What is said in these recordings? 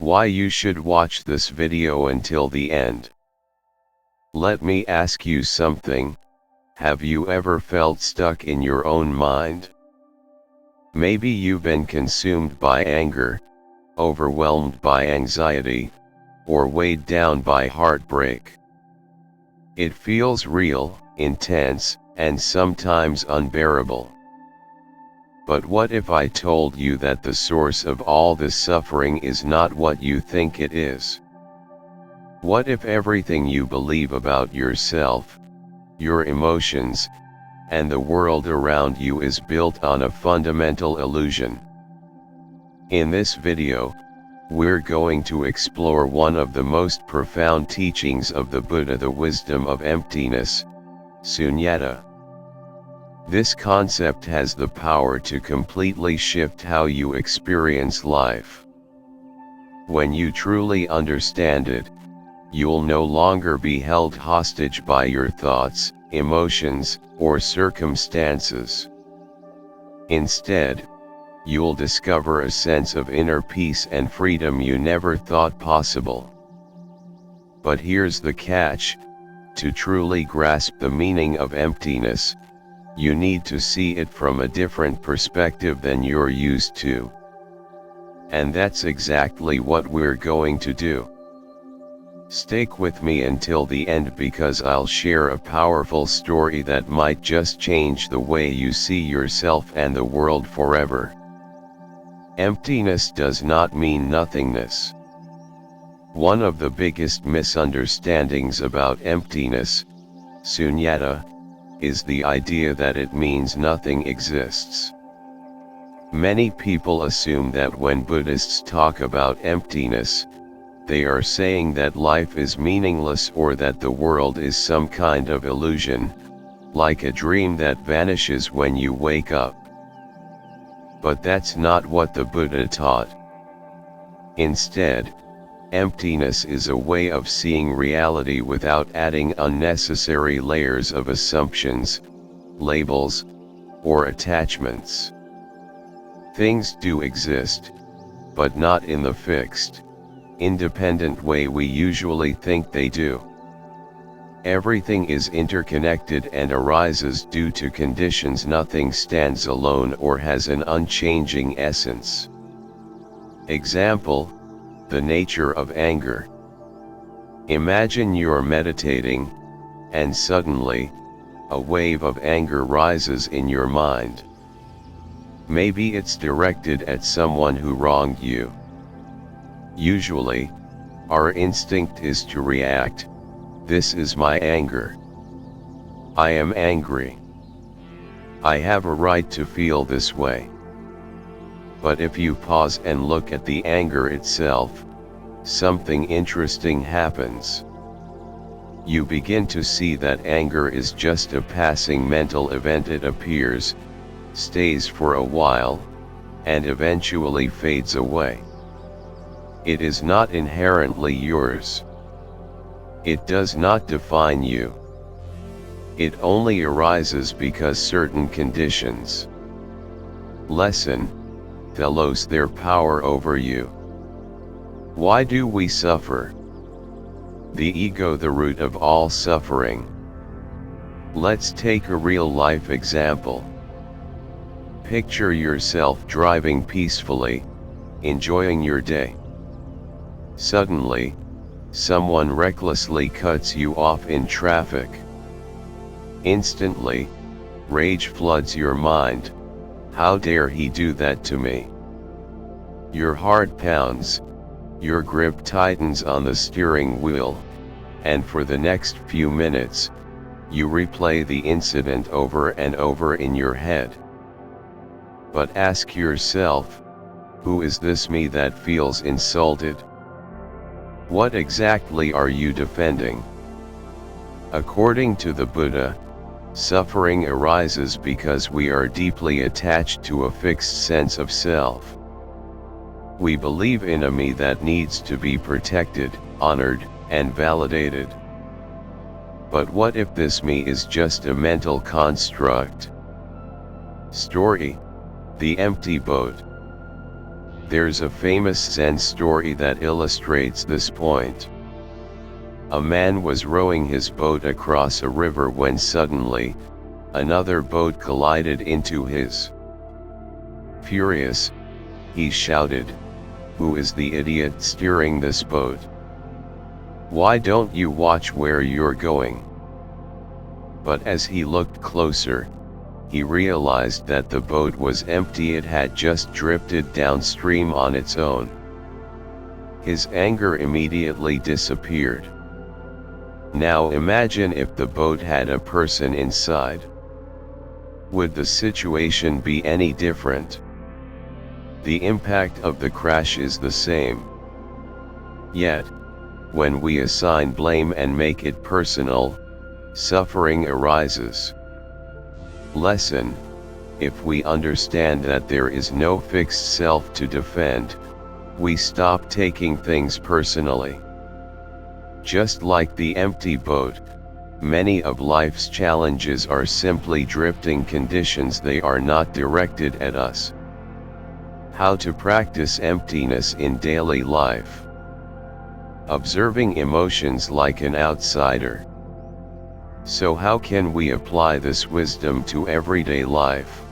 Why you should watch this video until the end. Let me ask you something. Have you ever felt stuck in your own mind? Maybe you've been consumed by anger, overwhelmed by anxiety, or weighed down by heartbreak. It feels real, intense, and sometimes unbearable. But what if I told you that the source of all this suffering is not what you think it is? What if everything you believe about yourself, your emotions, and the world around you is built on a fundamental illusion? In this video, we're going to explore one of the most profound teachings of the Buddha, the wisdom of emptiness, Śūnyatā. This concept has the power to completely shift how you experience life. When you truly understand it, you'll no longer be held hostage by your thoughts, emotions, or circumstances. Instead, you'll discover a sense of inner peace and freedom you never thought possible. But here's the catch: to truly grasp the meaning of emptiness, you need to see it from a different perspective than you're used to. And that's exactly what we're going to do. Stick with me until the end, because I'll share a powerful story that might just change the way you see yourself and the world forever. Emptiness does not mean nothingness. One of the biggest misunderstandings about emptiness, Śūnyatā, is the idea that it means nothing exists. Many people assume that when Buddhists talk about emptiness, they are saying that life is meaningless or that the world is some kind of illusion, like a dream that vanishes when you wake up. But that's not what the Buddha taught. Instead, emptiness is a way of seeing reality without adding unnecessary layers of assumptions, labels, or attachments. Things do exist, but not in the fixed, independent way we usually think they do. Everything is interconnected and arises due to conditions. Nothing stands alone or has an unchanging essence. Example: the nature of anger. Imagine you're meditating, and suddenly, a wave of anger rises in your mind. Maybe it's directed at someone who wronged you. Usually, our instinct is to react: "This is my anger. I am angry. I have a right to feel this way." But if you pause and look at the anger itself, something interesting happens. You begin to see that anger is just a passing mental event. It appears, stays for a while, and eventually fades away. It is not inherently yours. It does not define you. It only arises because certain conditions, lesson, lose their power over you. Why do we suffer? The ego, the root of all suffering. Let's take a real-life example. Picture yourself driving peacefully, enjoying your day. Suddenly, someone recklessly cuts you off in traffic. Instantly, rage floods your mind. How dare he do that to me? Your heart pounds, your grip tightens on the steering wheel, and for the next few minutes, you replay the incident over and over in your head. But ask yourself, who is this me that feels insulted? What exactly are you defending? According to the Buddha, suffering arises because we are deeply attached to a fixed sense of self. We believe in a me that needs to be protected, honored, and validated. But what if this me is just a mental construct? Story: the empty boat. There's a famous Zen story that illustrates this point. A man was rowing his boat across a river when suddenly, another boat collided into his. Furious, he shouted, "Who is the idiot steering this boat? Why don't you watch where you're going?" But as he looked closer, he realized that the boat was empty. It had just drifted downstream on its own. His anger immediately disappeared. Now imagine if the boat had a person inside. Would the situation be any different? The impact of the crash is the same. Yet, when we assign blame and make it personal, suffering arises. Lesson: if we understand that there is no fixed self to defend, we stop taking things personally. Just like the empty boat, many of life's challenges are simply drifting conditions. They are not directed at us. How to practice emptiness in daily life. Observing emotions like an outsider. So how can we apply this wisdom to everyday life?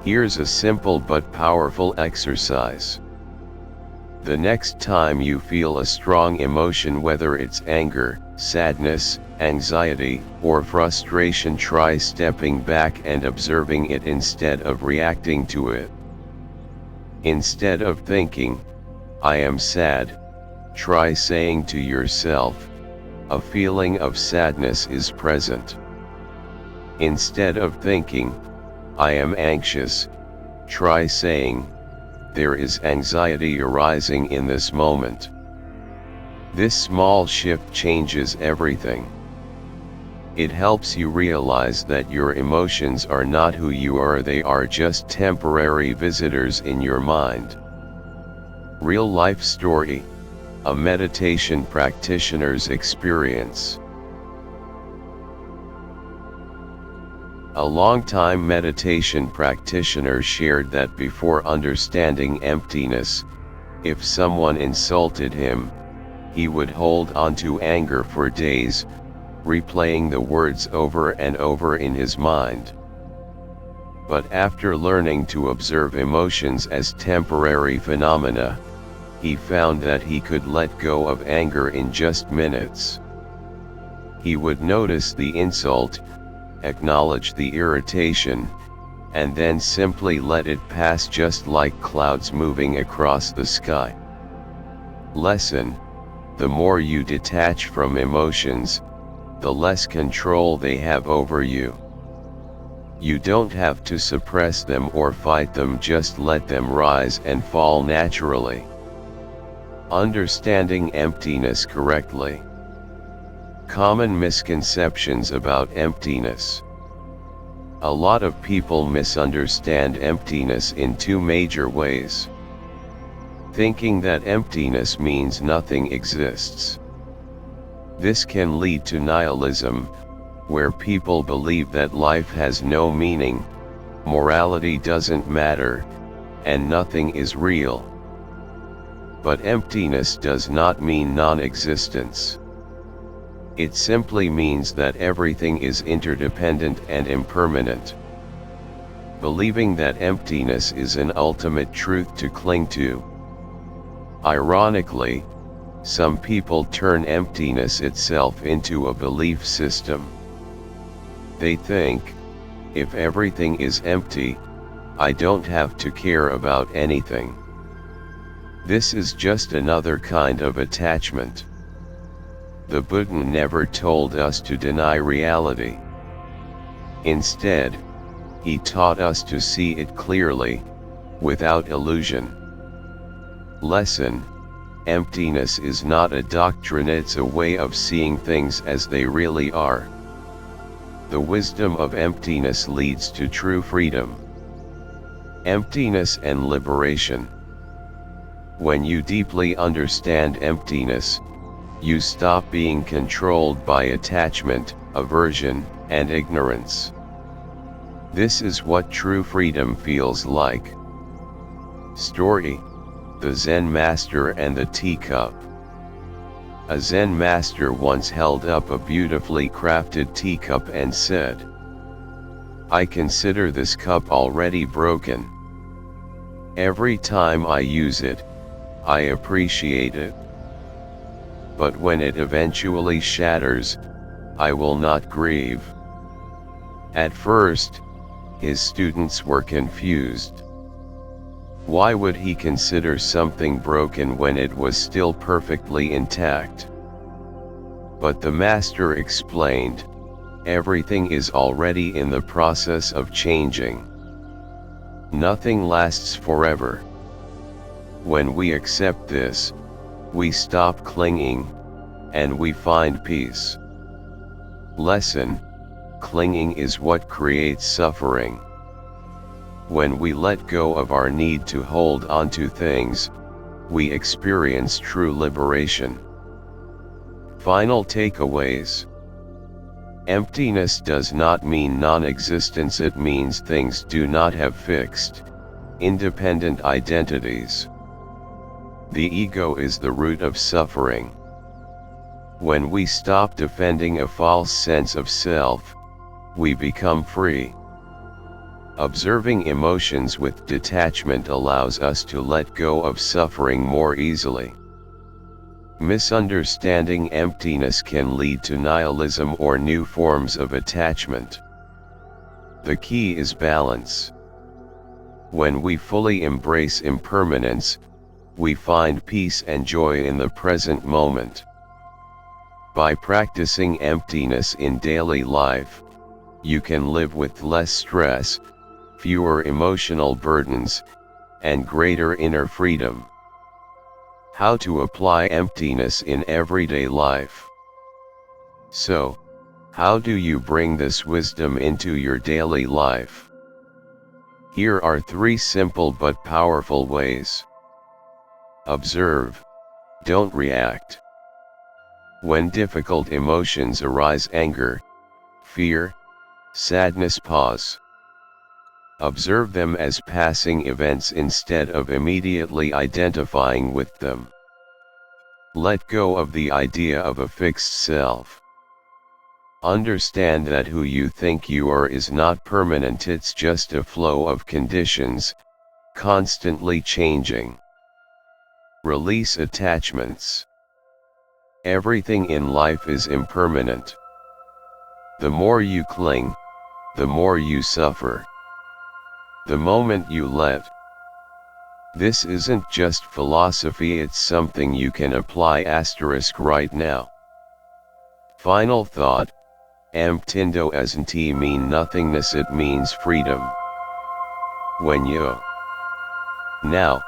Here's a simple but powerful exercise. The next time you feel a strong emotion, whether it's anger, sadness, anxiety, or frustration, try stepping back and observing it instead of reacting to it. Instead of thinking, "I am sad," try saying to yourself, "A feeling of sadness is present." Instead of thinking, "I am anxious," try saying, "There is anxiety arising in this moment." This small shift changes everything. It helps you realize that your emotions are not who you are. They are just temporary visitors in your mind. Real life story: a meditation practitioner's experience. A long-time meditation practitioner shared that before understanding emptiness, if someone insulted him, he would hold on to anger for days, replaying the words over and over in his mind. But after learning to observe emotions as temporary phenomena, he found that he could let go of anger in just minutes. He would notice the insult, acknowledge the irritation, and then simply let it pass, just like clouds moving across the sky. Lesson: the more you detach from emotions, the less control they have over you. You don't have to suppress them or fight them, just let them rise and fall naturally. Understanding emptiness correctly. Common misconceptions about emptiness. A lot of people misunderstand emptiness in two major ways. Thinking that emptiness means nothing exists. This can lead to nihilism, where people believe that life has no meaning, morality doesn't matter, and nothing is real. But emptiness does not mean non-existence. It simply means that everything is interdependent and impermanent. Believing that emptiness is an ultimate truth to cling to. Ironically, some people turn emptiness itself into a belief system. They think, if everything is empty, I don't have to care about anything. This is just another kind of attachment. The Buddha never told us to deny reality. Instead, he taught us to see it clearly, without illusion. Lesson: emptiness is not a doctrine, it's a way of seeing things as they really are. The wisdom of emptiness leads to true freedom. Emptiness and liberation. When you deeply understand emptiness, you stop being controlled by attachment, aversion, and ignorance. This is what true freedom feels like. Story: The Zen Master and the Teacup. A Zen master once held up a beautifully crafted teacup and said, "I consider this cup already broken. Every time I use it, I appreciate it. But when it eventually shatters, I will not grieve." At first, his students were confused. Why would he consider something broken when it was still perfectly intact? But the master explained, everything is already in the process of changing. Nothing lasts forever. When we accept this, we stop clinging, and we find peace. Lesson: clinging is what creates suffering. When we let go of our need to hold on to things, we experience true liberation. Final takeaways. Emptiness does not mean non-existence, it means things do not have fixed, independent identities. The ego is the root of suffering. When we stop defending a false sense of self, we become free. Observing emotions with detachment allows us to let go of suffering more easily. Misunderstanding emptiness can lead to nihilism or new forms of attachment. The key is balance. When we fully embrace impermanence, we find peace and joy in the present moment. By practicing emptiness in daily life, you can live with less stress, fewer emotional burdens, and greater inner freedom. How to apply emptiness in everyday life. So, how do you bring this wisdom into your daily life? Here are 3 simple but powerful ways. Observe, don't react. When difficult emotions arise, anger, fear, sadness, pause. Observe them as passing events instead of immediately identifying with them. Let go of the idea of a fixed self. Understand that who you think you are is not permanent, it's just a flow of conditions, constantly changing. Release attachments. Everything in life is impermanent. The more you cling, the more you suffer. The moment you let. This isn't just philosophy, it's something you can apply right now. Final thought: Emptiness doesn't mean nothingness, it means freedom. When you. Now,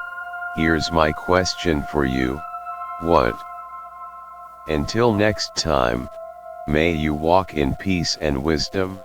here's my question for you: what? Until next time, may you walk in peace and wisdom.